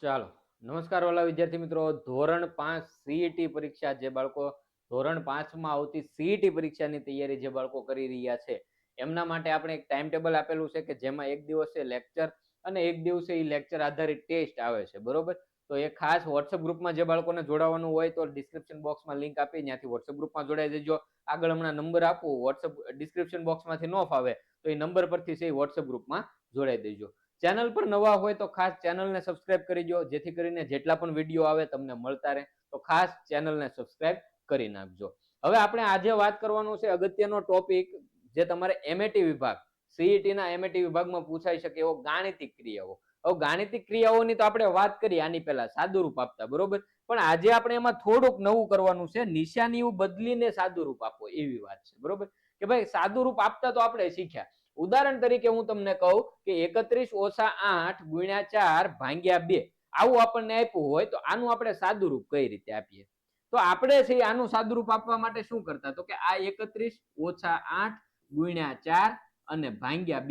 ચાલો નમસ્કાર વાલા વિદ્યાર્થી મિત્રો, ધોરણ 5 સીઈટી પરીક્ષા જે બાળકો ધોરણ 5 માં આવતી સીઈટી પરીક્ષાની તૈયારી જે બાળકો કરી રહ્યા છે એમના માટે આપણે એક ટાઈમ ટેબલ આપેલું છે કે જેમાં એક દિવસે લેક્ચર અને એક દિવસે એ લેક્ચર આધારિત ટેસ્ટ આવે છે, બરોબર? તો એ ખાસ વોટ્સએપ ગ્રુપમાં જે બાળકોને જોડાવાનું હોય તો ડિસ્ક્રિપ્શન બોક્સમાં લિંક આપી ત્યાંથી વોટ્સએપ ગ્રુપમાં જોડાઈ દેજો. આગળ હમણાં નંબર આપું, વોટ્સએપ ડિસ્ક્રિપ્શન બોક્સમાંથી ન ફાવે તો એ નંબર પરથી છે વોટ્સએપ ગ્રુપમાં જોડાઈ દેજો. ચેનલ પર નવા હોય તો ખાસ ચેનલને સબસ્ક્રાઇબ કરી દો, જેથી કરીને જેટલા પણ વિડીયો આવે તમને મળતા રહે. તો ખાસ ચેનલને સબસ્ક્રાઇબ કરી નાખજો. હવે આપણે આજે વાત કરવાનું છે અગત્યનો ટોપિક, જે તમારે એમએટી વિભાગ સીઈટી ના એમએટી વિભાગમાં પૂછાઈ શકે એવો ગાણિતિક ક્રિયાઓ. હવે ગાણિતિક ક્રિયાઓની તો આપણે વાત કરી આની પહેલા સાદુરૂપ આપતા, બરોબર? પણ આજે આપણે એમાં થોડુંક નવું કરવાનું છે, નિશાનીઓ બદલીને સાદુરૂપ આપો એવી વાત છે, બરોબર? કે ભાઈ સાદુરૂપ આપતા તો આપણે શીખ્યા. ઉદાહરણ તરીકે હું તમને કહું કે 31 - 8 × 4 / 2 આવું આપણને આપ્યું હોય તો આનું આપણે સાદુરૂપ કઈ રીતે આપીએ? તો આપણે છે આનું સાદુરૂપ આપવા માટે શું કરતા? તો કે આ 31 - 8 × 4 અને /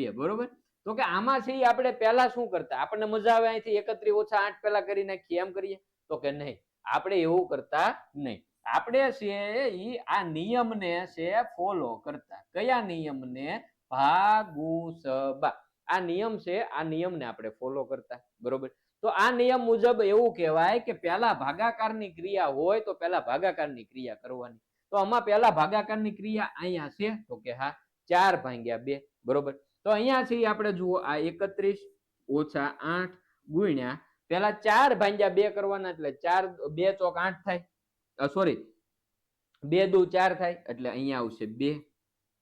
2, બરોબર? તો કે આમાં છે આપણે પહેલા શું કરતા? આપણને મજા આવે અહીંથી 31 - 8 પહેલા કરી નાખીએ, એમ કરીએ? તો કે નહીં, આપણે એવું કરતા નહીં. આપણે છે આ નિયમને છે ફોલો કરતા. કયા નિયમને? ભાગુસબા. આ નિયમ છે, આ નિયમને આપણે ફોલો કરતા, બરોબર? તો આ નિયમ મુજબ એવું કહેવાય કે પહેલા ભાગાકારની ક્રિયા હોય તો પહેલા ભાગાકારની ક્રિયા કરવાની. તો આમાં પહેલા ભાગાકારની ક્રિયા અહીંયા છે, તો કે હા 4/2, બરોબર? તો અહીંયા છે આપણે જુઓ, આ 31 - 8 ગુણ્યા પહેલા 4/2 કરવાના, એટલે 4 2 ચોક 8 થાય, સોરી 2 દુ 4 થાય, એટલે અહીંયા આવશે 2,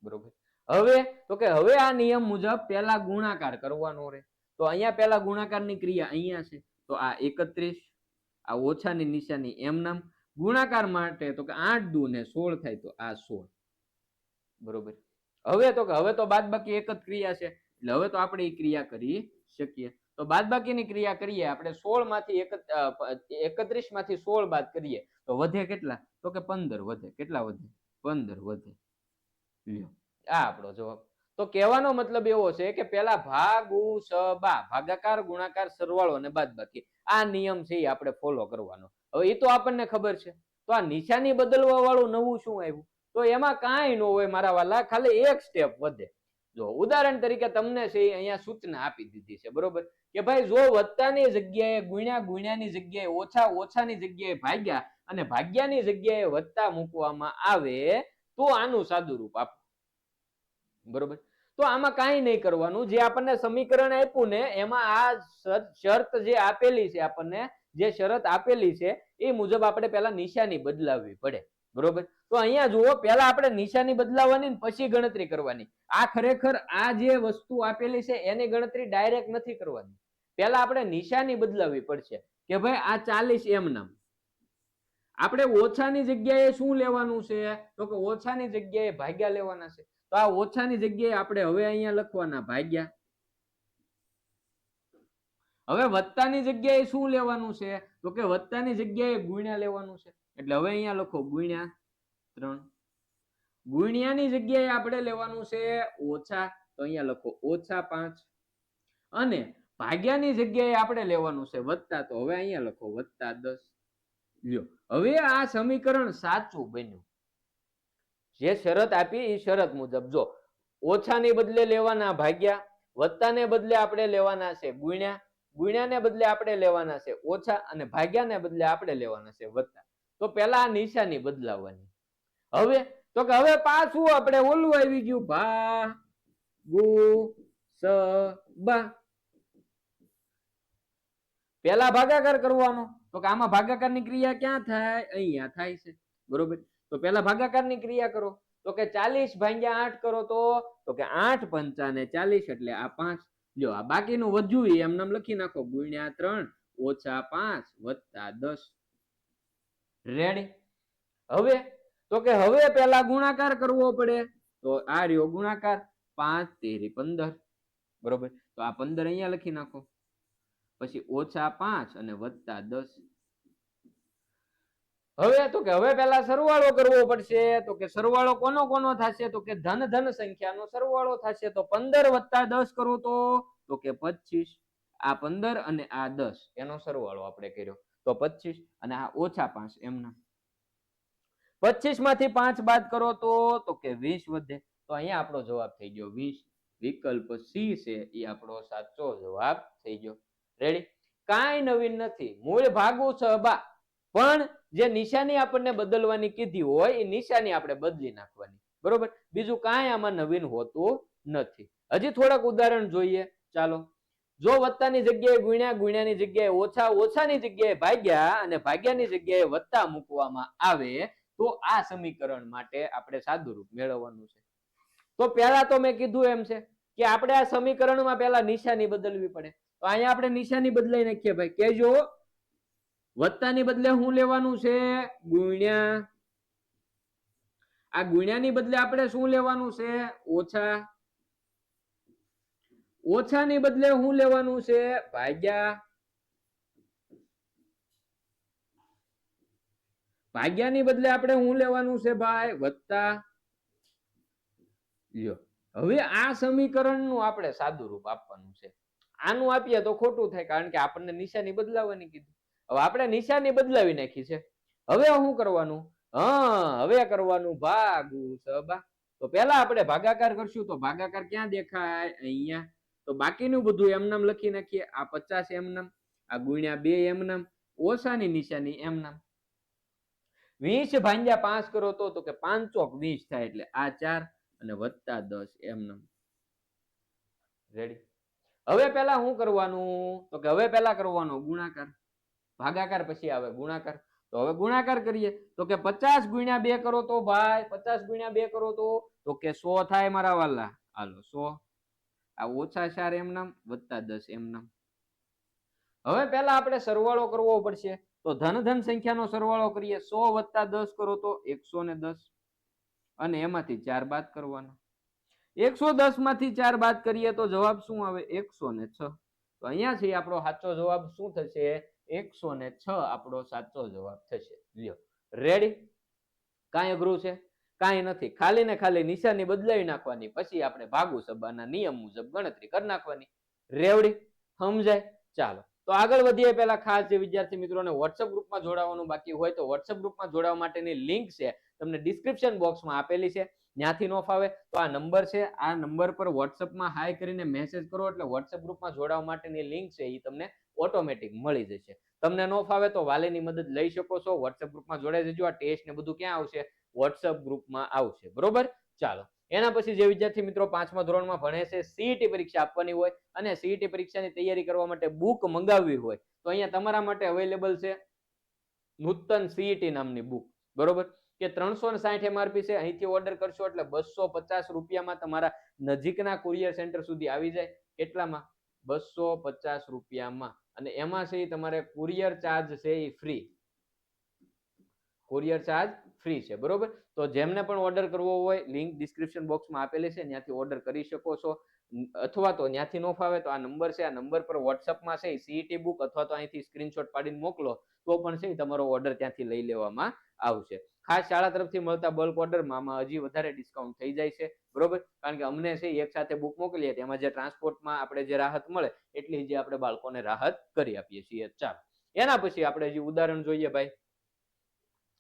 બરોબર? હવે તો કે હવે આ નિયમ મુજબ પહેલા ગુણાકાર કરવાનો રહે. તો અહીંયા પહેલા ગુણાકારની ક્રિયા અહીંયા છે, તો આ 31, આ ઓછાની નિશાની એમ નામ, ગુણાકાર માટે તો કે 8 દુ ને 16 થાય, તો આ 16, બરોબર? હવે તો કે હવે તો બાદબાકી એક જ ક્રિયા છે, એટલે હવે તો આપણે એ ક્રિયા કરી શકીએ. તો બાદબાકીની ક્રિયા કરીએ આપણે, 16 માંથી 31 માંથી 16 બાદ કરીએ તો વધે કેટલા? તો કે 15 વધે. કેટલા વધે? 15 વધે. લ્યો, આ આપણો જવાબ. તો કહેવાનો મતલબ એવો છે કે પેલા ભાગુસબા, ભાગાકાર ગુણાકાર સરવાળો અને બાદબાકી, આ નિયમ છે એ આપણે ફોલો કરવાનો. હવે એ તો આપણને ખબર છે. તો આ નિશાની બદલવા વાળું નવું શું આવ્યું? તો એમાં કાંઈ ન હોય મારા વાલા, ખાલી એક સ્ટેપ વધે. જો ઉદાહરણ તરીકે તમને છે અહીંયા સૂચના આપી દીધી છે, બરોબર? કે ભાઈ જો વત્તાની જગ્યાએ ગુણ્યા, ગુણ્યાની જગ્યાએ ઓછા, ઓછાની જગ્યાએ ભાગ્યા અને ભાગ્યાની જગ્યાએ વત્તા મૂકવામાં આવે તો આનું સાદુરૂપ આપો, બરોબર? તો આમાં કાંઈ નહીં કરવાનું. જે આપણને સમીકરણ આપ્યું ને એમાં આ શરત જે આપેલી છે, આપણને જે શરત આપેલી છે એ મુજબ આપણે પહેલા નિશાની બદલાવવી પડે, બરોબર? તો અહીંયા જુઓ, પહેલા આપણે નિશાની બદલાવવાની પછી ગણતરી કરવાની. આ ખરેખર આ જે વસ્તુ આપેલી છે એની ગણતરી ડાયરેક્ટ નથી કરવાની. પહેલા આપણે નિશાની બદલાવવી પડશે કે ભાઈ આ 40 એમ નામ, આપણે ઓછાની જગ્યાએ શું લેવાનું છે? તો કે ઓછાની જગ્યાએ ભાગ્યા લેવાના છે. તો આ ઓછાની જગ્યાએ આપણે હવે અહીંયા લખવાના ભાગ્યા. હવે વત્તાની જગ્યાએ શું લેવાનું છે? તો કે વત્તાની જગ્યાએ ગુણ્યા લેવાનું છે, એટલે હવે અહીંયા લખો ગુણ્યા 3. ગુણ્યાની જગ્યાએ આપણે લેવાનું છે ઓછા, તો અહીંયા લખો -5. અને ભાગ્યાની જગ્યાએ આપણે લેવાનું છે વત્તા, તો હવે અહીંયા લખો +10. લ્યો, હવે આ સમીકરણ સાચું બન્યું. જે શરત આપી એ શરત મુજબ જો ઓછાની બદલે લેવાના ભાગ્યા, વત્તાને બદલે આપણે લેવાના છે ગુણ્યા, ગુણ્યાને બદલે આપણે લેવાના છે ઓછા અને ભાગ્યાને બદલે આપણે લેવાના છે વત્તા. તો પહેલા આ નિશાની બદલાવવાની. હવે તો કે હવે પાછું આપણે ઓલું આવી ગયું, ભાગુસબા. પહેલા ભાગાકાર કરવાનો, તો કે આમાં ભાગાકારની ક્રિયા ક્યાં થાય? અહીંયા થાય છે, બરોબર? તો પહેલા ભાગાકારની ક્રિયા કરો, તો કે 40/8 કરો, તો કે 8 પંચા ને 40, એટલે આ 5. જો આ બાકીનું વધ્યું એમ નામ લખી નાખો, -3 -5 +10. રેડી? હવે તો કે હવે પહેલા ગુણાકાર કરવો પડે, તો આ રહ્યો ગુણાકાર, 5 તેરી 15, બરોબર? તો આ 15 અહીંયા લખી નાખો, પછી -5 અને +10. હવે તો કે હવે પહેલા સરવાળો કરવો પડશે, તો કે સરવાળો કોનો કોનો થશે? તો કે ધન ધન સંખ્યાનો સરવાળો થશે. તો 15 + 10 કરો તો કે 25. આ 15 અને આ 10 એનો સરવાળો આપણે કર્યો તો 25 અને આ -5 એમના 25 માંથી 5 બાદ કરો તો કે 20 વધે. તો અહીંયા આપણો જવાબ થઈ ગયો 20. વિકલ્પ સી છે એ આપણો સાચો જવાબ થઈ ગયો. રેડી? કાંઈ નવીન નથી, મૂળ ભાગુ સહબા, પણ જે નિશાની આપણને બદલવાની કીધી હોય એ નિશાની આપણે બદલી નાખવાની. બરોબર? બીજું કાંઈ આમાં નવીન હોતું નથી. હજી થોડાક ઉદાહરણ જોઈએ. ચાલો, જો વત્તાની જગ્યાએ ગુણ્યા, ગુણ્યાની જગ્યાએ ઓછા, ઓછાની જગ્યાએ ભાગ્યા અને ભાગ્યાની જગ્યાએ વત્તા મૂકવામાં આવે તો આ સમીકરણ માટે આપણે સાદુરૂપ મેળવવાનું છે. તો પહેલા તો મેં કીધું એમ છે કે આપણે આ સમીકરણમાં પહેલા નિશાની બદલવી પડે. તો અહીંયા આપણે નિશાની બદલાઈ નાખીએ ભાઈ. કેજો વત્તાની બદલે શું લેવાનું છે? ગુણ્યા. આ ગુણ્યાની બદલે આપણે શું લેવાનું છે? ઓછા. ઓછાની બદલે શું લેવાનું છે? ભાગ્યા. ભાગ્યાની બદલે આપણે શું લેવાનું છે ભાઈ? વત્તા. લ્યો, હવે આ સમીકરણનું આપણે સાદું રૂપ આપવાનું છે. આનું આપીએ તો ખોટું થાય, કારણ કે આપણને નિશાની બદલાવવાની કીધી. હવે આપણે નિશાની બદલાવી નાખી છે. હવે શું કરવાનું? હવે કરવાનું ભાગુ સબા. તો પહેલા આપણે ભાગાકાર કરશું. તો ભાગાકાર ક્યાં દેખાય? અહીંયા. તો બાકીનું બધું એમનામ લખી નાખીએ. આ 50 એમનામ, આ ગુણ્યા 2 એમનામ, ઓછાની નિશાની એમનામ. 20 ભાગ્યા 5 કરો તો કે 5 ચોક 20 થાય, એટલે આ 4 અને વત્તા 10 એમનામ. રેડી? હવે પહેલા શું કરવાનું? તો કે હવે પહેલા કરવાનો ગુણાકાર. ભાગાકાર પછી આવે ગુણાકાર. તો હવે ગુણાકાર કરીએ તો કે 50 ગુણ્યા 2 કરો તો ભાઈ, 50 ગુણ્યા 2 કરો તો કે 100 થાય મારા વાલા. હાલો 100. આ ઓછા 4 એમનામ, વત્તા 10 એમનામ. હવે પહેલા આપણે સરવાળો કરવો પડશે. તો ધન ધન સંખ્યાનો સરવાળો કરીએ. 100 વત્તા 10 કરો તો 110 અને એમાંથી 4 બાદ કરવાના. 110 માંથી 4 બાદ કરીએ તો જવાબ શું આવે? 106. તો અહીંયા થી આપણો સાચો જવાબ શું થશે? 106 આપણો સાચો જવાબ થશે. લ્યો, રેડી? કાંઈ અઘરું છે? કાંઈ નથી. ખાલી ને ખાલી નિશાની બદલાવી નાખવાની, પછી આપણે ભાગુ સબાના નિયમ મુજબ ગણતરી કરી નાખવાની. રેવડી? સમજાય? ચાલો, તો આગળ વધીએ પહેલા ખાસ જે વિદ્યાર્થી મિત્રોને WhatsApp ગ્રુપમાં જોડાવાનું બાકી હોય તો WhatsApp ગ્રુપમાં જોડાવા માટેની લિંક છે તમને ડિસ્ક્રિપ્શન બોક્સમાં આપેલી છે. ત્યાંથી નો ફાવે તો આ નંબર છે, આ નંબર પર WhatsAppમાં હાય કરીને મેસેજ કરો એટલે WhatsApp ગ્રુપમાં જોડાવા માટેની લિંક છે એ તમને ઓટોમેટિક મળી જશે. તમને નો ફાવે તો વાલીની મદદ લઈ શકો છો. WhatsApp ગ્રુપમાં જોડાઈ જજો. આ ટેસ્ટ ને બધું ક્યાં આવશે? WhatsApp ગ્રુપમાં આવશે. બરોબર? ચાલો, એના પછી જે વિદ્યાર્થી મિત્રો 5મા ધોરણમાં ભણે છે, સીઈટી પરીક્ષા આપવાની હોય અને સીઈટી પરીક્ષાની તૈયારી કરવા માટે બુક મંગાવવી હોય તો અહીંયા તમારા માટે અવેલેબલ છે નૂતન સીઈટી નામની બુક. બરોબર? કે 360 MRP છે. અહીંથી ઓર્ડર કરશો એટલે 250 રૂપિયામાં તમારા નજીકના કુરિયર સેન્ટર સુધી આવી જાય. કેટલામાં? 250 રૂપિયામાં. અને એમાં છે તમારે કુરિયર ચાર્જ છે એ ફ્રી. કુરિયર ચાર્જ ફ્રી છે. બરોબર? તો જેમને પણ ઓર્ડર કરવો હોય લિંક ડિસ્ક્રિપ્શન બોક્સમાં આપેલી છે, ત્યાંથી ઓર્ડર કરી શકો છો. અથવા તો ત્યાંથી નો ફાવે તો આ નંબર છે, આ નંબર પર WhatsAppમાં છે સીઈટી બુક અથવા તો અહીંથી સ્ક્રીનશોટ પાડીને મોકલો તો પણ છે તમારો ઓર્ડર ત્યાંથી લઈ લેવામાં આવશે. ખાસ શાળા તરફથી મળતા બલ્ક ઓર્ડરમાં હજી વધારે ડિસ્કાઉન્ટ થઈ જાય છે. બરોબર? કારણ કે અમને છે એક સાથે બુક મોકલીએ તેમાં જે ટ્રાન્સપોર્ટમાં આપણે જે રાહત મળે એટલી જે આપણે બાળકોને રાહત કરી આપીએ છીએ. ચાલો, એના પછી આપણે જે ઉદાહરણ જોઈએ ભાઈ.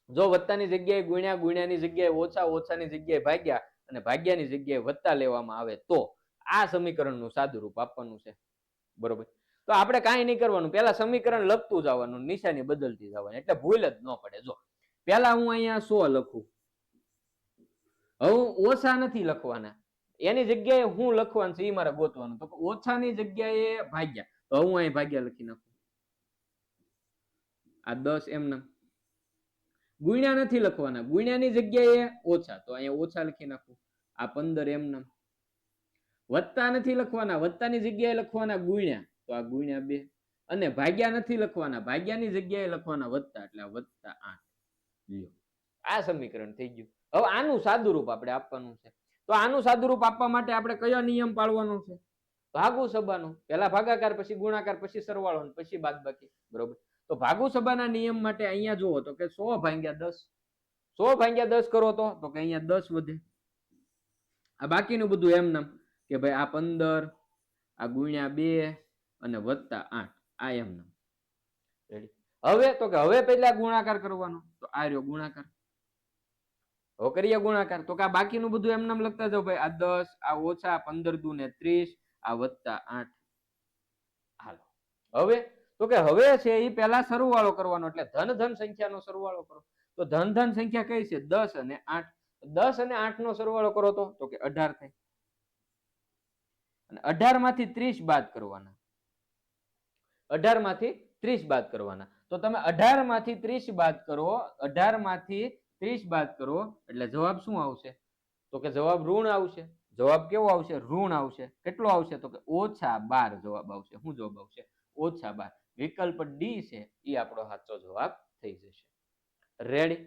જો વત્તાની જગ્યાએ ગુણ્યા, ગુણ્યાની જગ્યાએ ઓછા, ઓછાની જગ્યાએ ભાગ્યા અને ભાગ્યાની જગ્યાએ વત્તા લેવામાં આવે તો આ સમીકરણનું સાદું રૂપ આપવાનું છે. બરોબર? તો આપણે કાંઈ નહીં કરવાનું, પહેલા સમીકરણ લખતું જવાનું, નિશાની બદલતી જવાની, એટલે ભૂલ જ ન પડે. જો પહેલા હું અહીંયા 100 લખું. હવે ઓછા નથી લખવાના, એની જગ્યાએ હું લખવાનું છે એ મારે ગોતવાનું. તો ઓછાની જગ્યાએ ભાગ્યા, તો હું અહીં ભાગ્યા લખી નાખું. આ 10 એમના. ગુણ્યા નથી લખવાના, ગુણ્યાની જગ્યાએ ઓછા, તો અહીંયા ઓછા લખી નાખું. આ 15 એમના. વત્તા નથી લખવાના, વત્તાની જગ્યાએ લખવાના ગુણ્યા, તો આ ગુણ્યા 2. અને ભાગ્યા નથી લખવાના, ભાગ્યાની જગ્યાએ લખવાના વત્તા, એટલે આ વત્તા 8. લ્યો, આ સમીકરણ થઈ ગયું. હવે આનું સાદું રૂપ આપણે આપવાનું છે. તો આનું સાદું રૂપ આપવા માટે આપણે કયો નિયમ પાળવાનો છે? ભાગુ સબાનો. પહેલા ભાગાકાર, પછી ગુણાકાર, પછી સરવાળો, પછી બાદબાકી. બરોબર? તો ભાગુ સબાના નિયમ માટે અહીંયા જુઓ તો કે 100 ભાગ્યા 10. 100 ભાગ્યા 10 કરો તો કે અહીંયા 10 વધે. આ બાકીનું બધું એમ નામ કે ભાઈ આ 15, આ ગુણ્યા 2, અને વત્તા 8 આ એમને રેડી. હવે તો કે હવે પેલા ગુણાકાર કરવાનો, તો આ રહ્યો ગુણાકાર. હવે કરીએ ગુણાકાર, તો કે આ બાકીનું બધું એમ નામ લખતા જાઓ ભાઈ. આ 10, આ ઓછા 15 દુ ને 30, આ વત્તા 8. હાલો હવે તો કે હવે છે એ પેલા સરવાળો કરવાનો, એટલે ધન ધન સંખ્યાનો સરવાળો કરો. તો ધન ધન સંખ્યા કઈ છે? 10 અને 8. 10 અને 8 નો સરવાળો કરો તો કે 18 થાય. અને 18 માંથી 30 બાદ કરવાના. 18 માંથી 30 બાદ કરવાના. તો તમે 18 માંથી 30 બાદ કરો, 18 માંથી 30 બાદ કરો એટલે જવાબ શું આવશે? તો કે જવાબ ઋણ આવશે. જવાબ કેવો આવશે? ઋણ આવશે. કેટલો આવશે? તો કે -12 જવાબ આવશે. શું જવાબ આવશે? -12. વિકલ્પ ડી છે એ આપણો સાચો જવાબ થઈ જશે. રેડી.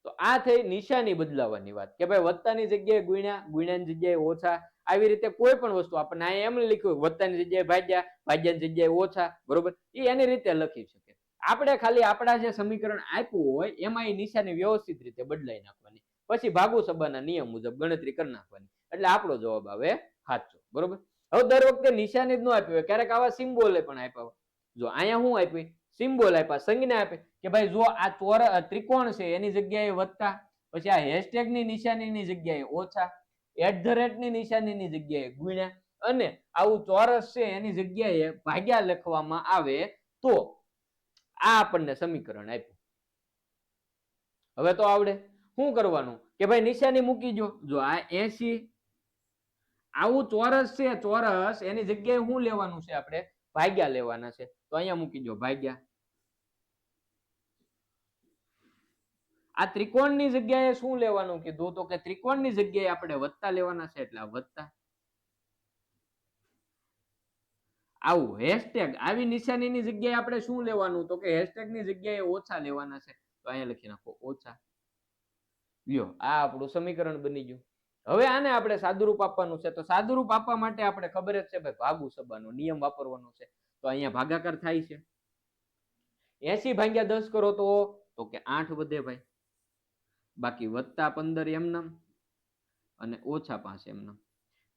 તો આ થઈ નિશાની બદલાવાની વાત, કે ભાઈ વત્તાની જગ્યાએ ગુણ્યા, ગુણ્યાની જગ્યાએ ઓછા. આવી રીતે કોઈ પણ વસ્તુ આપણને આ એમ લખ્યું વત્તાની જગ્યાએ ભાગ્યા, ભાગ્યાની જગ્યાએ ઓછા, બરોબર, એ એની રીતે લખી શકે. આપણે ખાલી આપણા જે સમીકરણ આપ્યું હોય એમાં એ નિશાની વ્યવસ્થિત રીતે બદલાઈ નાખવાની, પછી ભાગુ સબાના નિયમ મુજબ ગણતરી કરી નાખવાની, એટલે આપણો જવાબ આવે સાચો. બરોબર. હવે દર વખતે નિશાની જ ન આપી હોય, ક્યારેક આવા સિમ્બોલે પણ આપ્યા હોય. જો અહીંયા શું આપી? સિમ્બોલ આપ્યા, સંજ્ઞા આપે કે ભાઈ જો આ ત્રિકોણ છે એની જગ્યાએ વત્તા, પછી આ હેશટેગ ની નિશાનીની જગ્યાએ ઓછા, @ ની નિશાનીની જગ્યાએ ગુણ્યા, અને આવું ચોરસ છે એની જગ્યાએ ભાગ્યા લખવામાં આવે તો આ આપણને સમીકરણ આપ્યું. હવે તો આવડે. શું કરવાનું કે ભાઈ નિશાની મૂકી દો. જો આ 80 આવું ચોરસ છે, ચોરસ એની જગ્યાએ શું લેવાનું છે? આપણે ભાગ્યા લેવાના છે. તો અહીંયા મૂકી દો ભાગ્યા. આ ત્રિકોણની જગ્યાએ શું લેવાનું કીધું? તો કે ત્રિકોણની જગ્યાએ આપણે વત્તા લેવાના છે, એટલે આ વત્તા. આવું હેશટેગ આવી નિશાનીની જગ્યાએ આપણે શું લેવાનું? તો કે હેશટેગની જગ્યાએ ઓછા લેવાના છે. તો અહીંયા લખી નાખો ઓછા. લ્યો આ આપણું સમીકરણ બની ગયું. હવે આને આપણે સાદુરૂપ આપવાનું છે. તો સાદુરૂપ આપવા માટે આપણે ખબર જ છે ભાઈ ભાગુ સબાનો નિયમ વાપરવાનો છે. તો અહીંયા ભાગાકાર થાય છે. 80 ભાગ્યા 10 કરો તો કે 8 વધે ભાઈ. બાકી વત્તા 15 એમનામ અને ઓછા 5 એમનામ.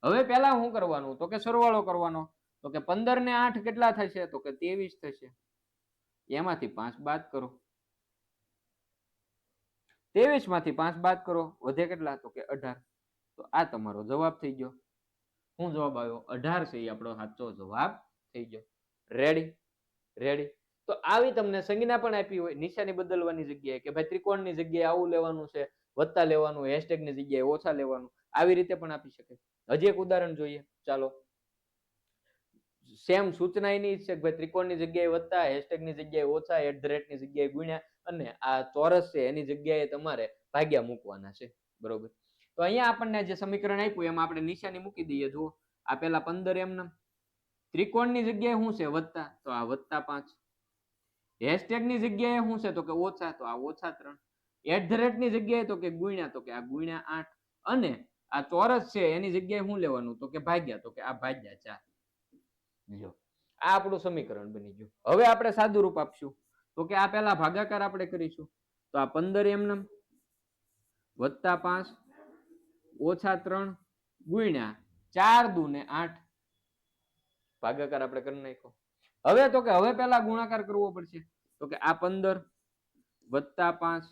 હવે પેલા શું કરવાનું? તો કે સરવાળો કરવાનો. તો કે 15 ને 8 કેટલા થશે? તો કે 23 થશે. એમાંથી 5 બાદ કરો. 23 માંથી 5 બાદ કરો, વધે કેટલા? તો કે 18. તો આ તમારો જવાબ થઈ ગયો. શું જવાબ આવ્યો? 18 છે એ આપણો સાચો જવાબ થઈ ગયો. રેડી. રેડી. તો આવી તમને સંજ્ઞા પણ આપી હોય નિશાની બદલવાની જગ્યાએ, કે ભાઈ ત્રિકોણની જગ્યાએ આવું લેવાનું છે, વત્તા લેવાનું, હેશટેગની જગ્યાએ ઓછા લેવાનું, આવી રીતે પણ આપી શકે. હજી એક ઉદાહરણ જોઈએ. ચાલો, સેમ સૂચના એની છે કે ભાઈ ત્રિકોણની જગ્યાએ વત્તા, હેશટેગની જગ્યાએ ઓછા, @ ની જગ્યાએ ગુણ્યા, અને આ ચોરસ છે એની જગ્યાએ તમારે ભાગ્યા મૂકવાના છે. બરોબર. તો અહીંયા આપણને જે સમીકરણ આપ્યું એમાં આપણે નિશાની મૂકી દઈએ. જુઓ આ પેલા 15 એમનામ, ત્રિકોણની જગ્યાએ શું છે? વત્તા, તો આ વત્તા 5. હેશટેગની જગ્યાએ શું છે? તો કે ઓછા, તો આ ઓછા 3. @ ની જગ્યાએ તો કે ગુણ્યા, તો કે આ ગુણ્યા 8. અને આ ચોરસ છે એની જગ્યાએ શું લેવાનું? તો કે ભાગ્યા, તો કે આ ભાગ્યા 4. લ્યો આ આપણું સમીકરણ બની ગયું. હવે આપણે સાદું રૂપ આપશું. તો કે આ પેલા ભાગાકાર આપણે કરીશું. તો આ 15 એમનામ વત્તા 5 ઓછા 3 ગુણ્યા 4 દુ ને 8. ભાગાકાર આપણે કરી નાખ્યો. હવે તો કે હવે પેલા ગુણાકાર કરવો પડશે. તો કે આ 15 વત્તા 5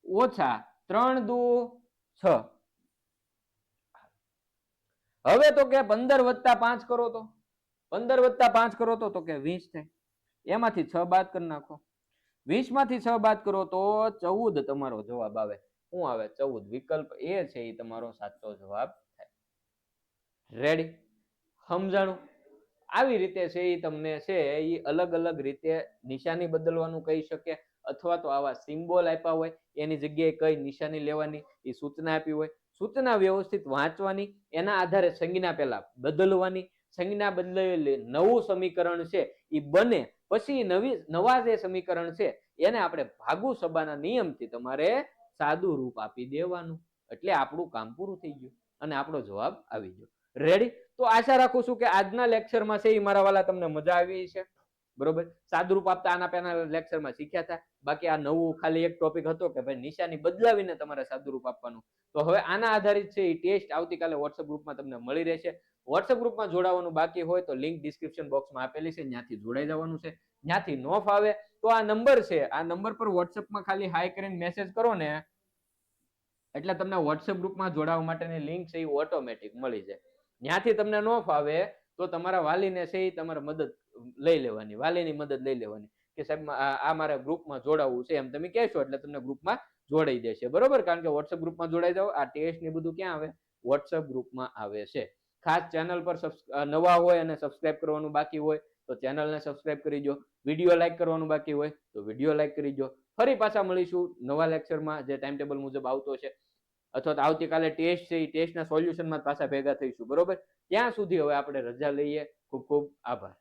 ઓછા 3 દુ 6. હવે તો કે 15 વત્તા 5 કરો તો 15 વત્તા 5 કરો તો કે 20 થાય. એમાંથી 6 બાદ કરી નાખો. 20 માંથી 6 બાદ કરો તો 14 તમારો જવાબ આવે. શું આવે? 14. વિકલ્પ એ છે એ તમારો સાચો જવાબ થાય. રેડી. સમજાણું? આવી રીતે છે એ તમને છે એ અલગ અલગ રીતે નિશાની બદલવાનું કહી શકે, અથવા તો આવા સિમ્બોલ આપ્યા હોય એની જગ્યાએ કઈ નિશાની લેવાની એ સૂચના આપી હોય, સૂચના વ્યવસ્થિત વાંચવાની, એના આધારે સંજ્ઞા પેલા બદલવાની, સંજ્ઞા બદલેલી નવું સમીકરણ છે એ બને પછી નવા જે સમીકરણ છે એને આપણે ભાગુ સબાના નિયમથી તમારે સાદું રૂપ આપી દેવાનું, એટલે આપણું કામ પૂરું થઈ ગયું અને આપણો જવાબ આવી ગયો. રેડી. તો આશા રાખું છું કે આજના લેક્ચરમાં છે એ મારા વાલા તમને મજા આવી છે. બરોબર. સાદુરૂપ આપતા આના પહેલા લેક્ચરમાં શીખ્યા હતા. બાકી આ નવું ખાલી એક ટોપિક હતો કે ભાઈ નિશાની બદલાવીને તમારે સાદુરૂપ આપવાનું. તો હવે આના આધારિત છે એ ટેસ્ટ આવતીકાલે WhatsApp ગ્રુપમાં તમને મળી રહેશે. વોટ્સએપ ગ્રુપમાં જોડાવાનું બાકી હોય તો લિંક ડિસ્ક્રિપ્શન બોક્સમાં આપેલી છે, ત્યાંથી જોડાઈ જવાનું છે. ત્યાંથી ન ફાવે તો આ નંબર છે, આ નંબર પર વોટ્સએપમાં ખાલી હાઈ કરીને મેસેજ કરો ને એટલે તમને વોટ્સએપ ગ્રુપમાં જોડાવા માટેની લિંક છે એ ઓટોમેટિક મળી જાય. ત્યાંથી તમને ન ફાવે તો તમારા વાલીને છે એ તમારે મદદ લઈ લેવાની, વાલીની મદદ લઈ લેવાની કે સાહેબ આ મારા ગ્રુપમાં જોડાવવું છે, એમ તમે કહેશો એટલે તમને ગ્રુપમાં જોડાઈ દેશે. બરોબર, કારણ કે વોટ્સએપ ગ્રુપમાં જોડાઈ જાવ. આ ટેસ્ટ ને બધું ક્યાં આવે? વોટ્સએપ ગ્રુપમાં આવે છે. ખાસ ચેનલ પર નવા હોય અને સબસ્ક્રાઇબ કરવાનું બાકી હોય તો ચેનલને સબસ્ક્રાઇબ કરી દો. વિડીયો લાઈક કરવાનું બાકી હોય તો વિડીયો લાઈક કરી દો. ફરી પાછા મળીશું નવા લેક્ચરમાં જે ટાઈમ ટેબલ મુજબ આવતો છે, અથવા તો આવતીકાલે ટેસ્ટ છે એ ટેસ્ટના સોલ્યુશનમાં પાછા ભેગા થઈશું. બરોબર, ત્યાં સુધી હવે આપણે રજા લઈએ. ખૂબ ખૂબ આભાર.